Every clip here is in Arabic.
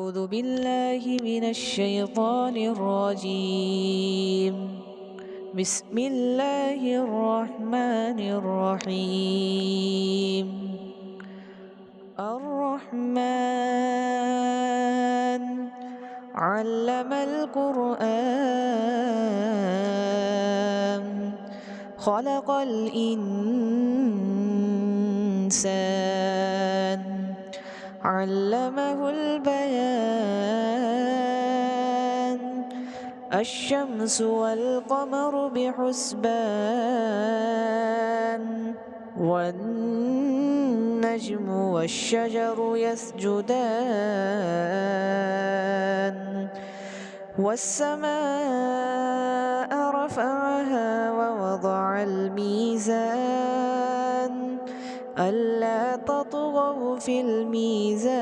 أعوذ بالله من الشيطان الرجيم. بسم الله الرحمن الرحيم. الرحمن علم القرآن خلق الإنسان علمه البيان الشمس والقمر بحسبان والنجم والشجر يسجدان والسماء رفعها ووضع الميزان ألا تطغوا في الميزان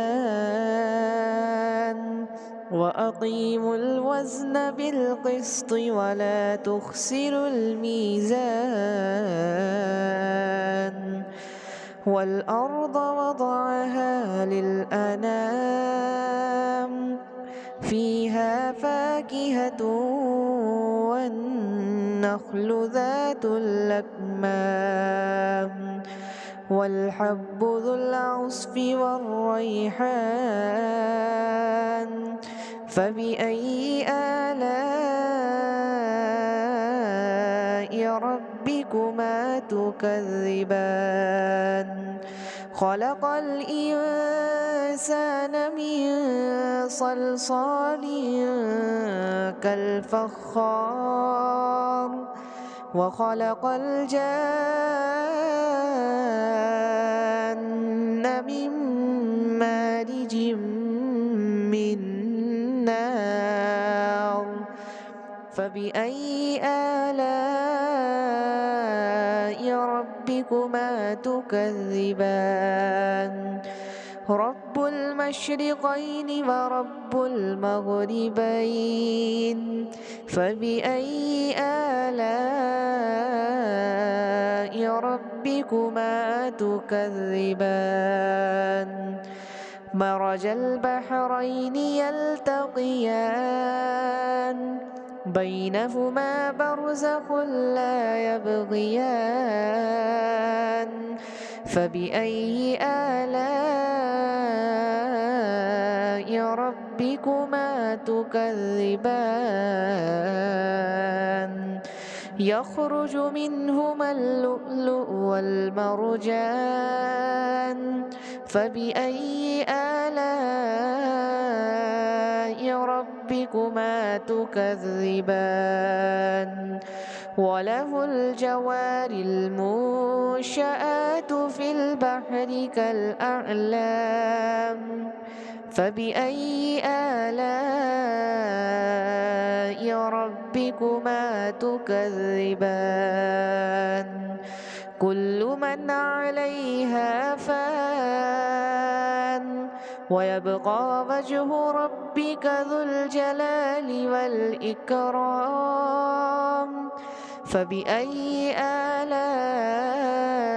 وأقيموا الوزن بالقسط ولا تخسروا الميزان والأرض وضعها للأنام فيها فاكهة والنخل ذات الأكمام والحب ذو العصف والريحان فبأي آلاء ربكما تكذبان خلق الإنسان من صلصال كالفخار وخلق الجان من مارج من نار فبأي آلاء ربكما تكذبان رب المشرقين ورب المغربين فبأي آلاء ربكما تكذبان مرج البحرين يلتقيان بينهما برزخ لا يبغيان فبأي آلاء ربكما تكذبان يخرج منهما اللؤلؤ والمرجان فبأي آلاء ربكما تكذبان وله الجوار المنشآت في البحر كالأعلام فبأي آلاء ربكما تكذبان كل من عليها فان ويبقى وجه ربك ذو الجلال والإكرام فبأي آلاء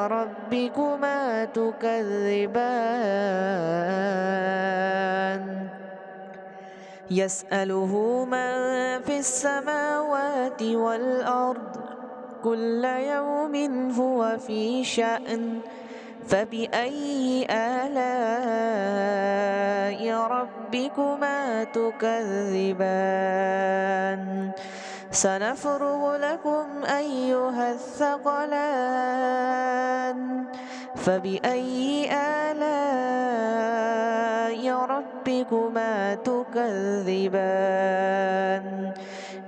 ربكما تكذبان يسأله من في السماوات والأرض كل يوم هو في شأن فبأي آلاء ربكما تكذبان سنفرغ لكم أيها الثقلان فبأي آلاء ربكما تكذبان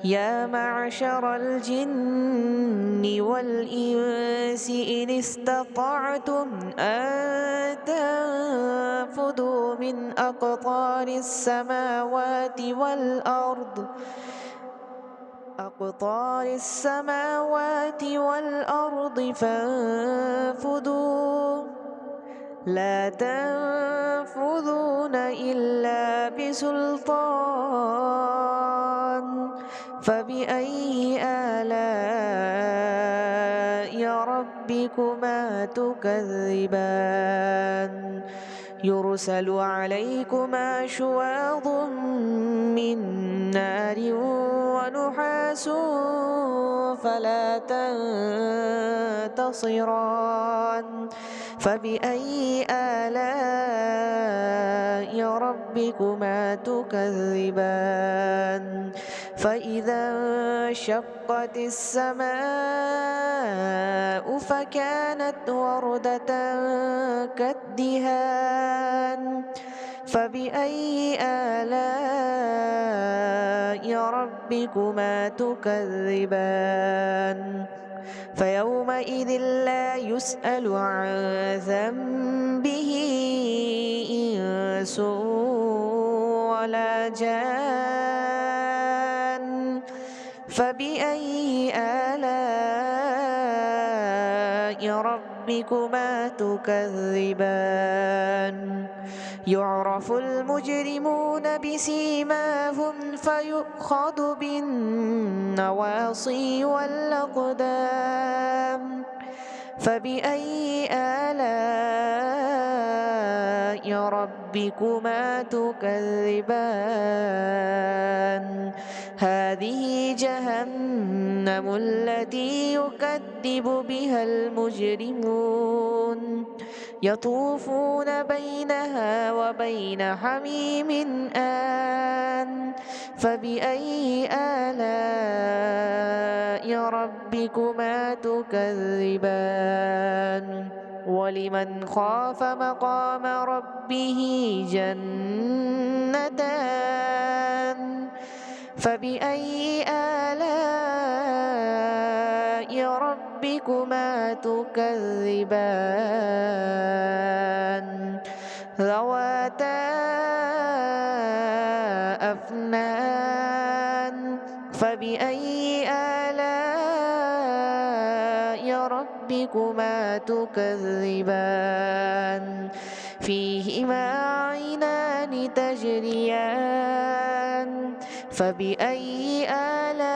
يا معشر الجن والإنس إن استطعتم أن تنفذوا من أقطار السماوات والأرض فانفذوا لا تنفذون إلا بسلطان فبأي آلاء ربكما تكذبان يرسل عليكما شواظ من نار ونحاس فلا تنتصران فبأي آلاء ربكما تكذبان فإذا انشقت السماء فكانت وردة كالدهان فبأي آلاء ربكما تكذبان فيومئذ لا يسأل عن ذنبه إنس ولا جان فبأي آلاء ربكما تكذبان يعرف المجرمون بسيماهم فيؤخذ بالنواصي والأقدام فبأي آلاء ربكما تكذبان هذه جهنم التي يكذب بها المجرمون يطوفون بينها وبين حميم آن فبأي آلاء ربكما تكذبان ولمن خاف مقام ربه جنتان فبأي آلاء ربكما تكذبان ذواتا أفنان فبأي آلاء ربكما تكذبان فيهما عينان تجريان فبأي آلاء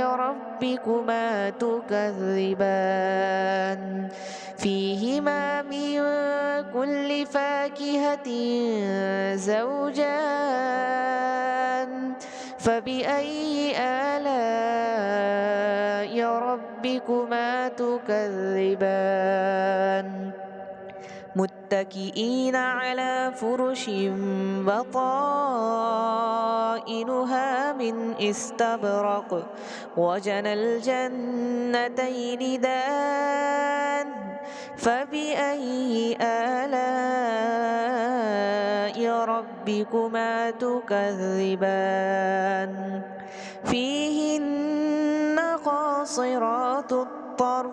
ربكما تكذبان فيهما من كل فاكهة زوجان فبأي آلاء ربكما تكذبان متكئين على فرش بطائنها من استبرق وجنى الجنتين دان فبأي آلاء ربكما تكذبان فيهن قاصرات الطرف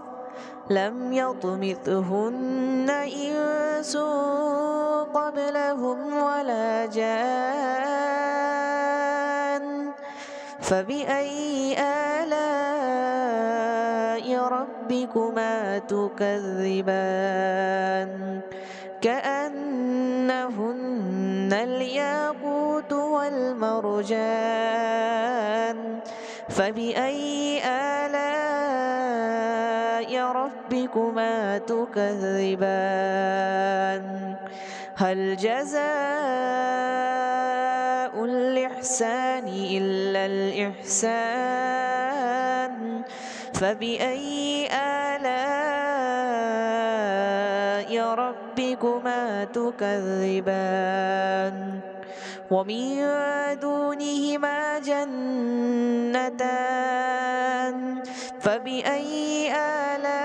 لم يطمثهن إنس قبلهم ولا جان فبأي آلاء ربكما تكذبان كأنهن الياقوت والمرجان فبأي آلاء ربكما تكذبان هل جزاء الإحسان إلا الإحسان فبأي آلاء ربكما تكذبان ومن دونهما جنتان فبأي آلاء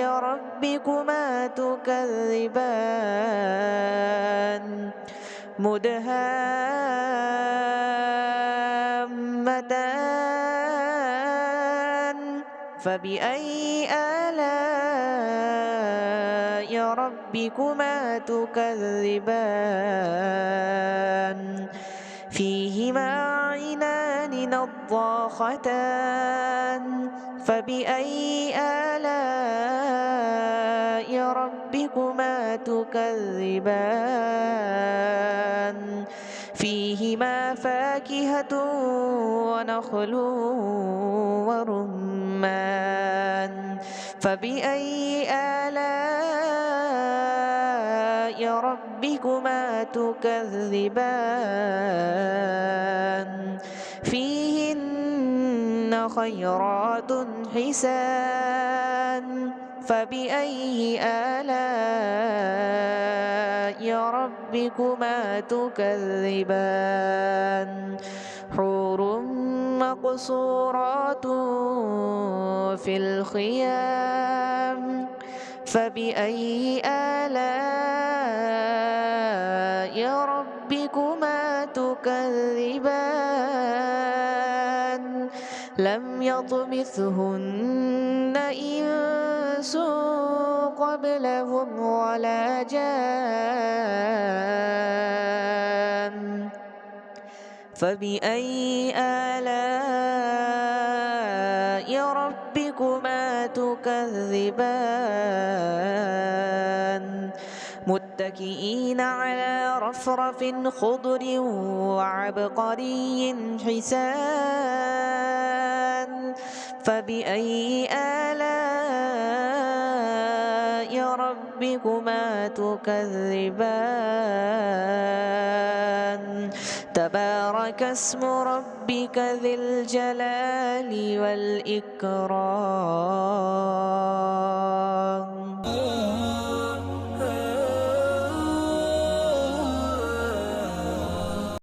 ربكما تكذبان مدهامتان فبأي آلاء ربكما تكذبان فيهما عينان نضاختان فبأي آلاء ربكما تكذبان فيهما فاكهة ونخل ورمان فبأي آلاء ربكما تكذبان فيهن خيرات حسان فبأي آلاء ربكما تكذبان حور مقصورات في الخيام فبأي آلاء ربكما تكذبان لم يطمثهن إنس قبلهم ولا جان فبأي آلاء ربكما تكذبان متكئين على رفرف خضر وعبقري حسان فبأي آلاء ربكما تكذبان تبارك اسم ربك ذي الجلال والإكرام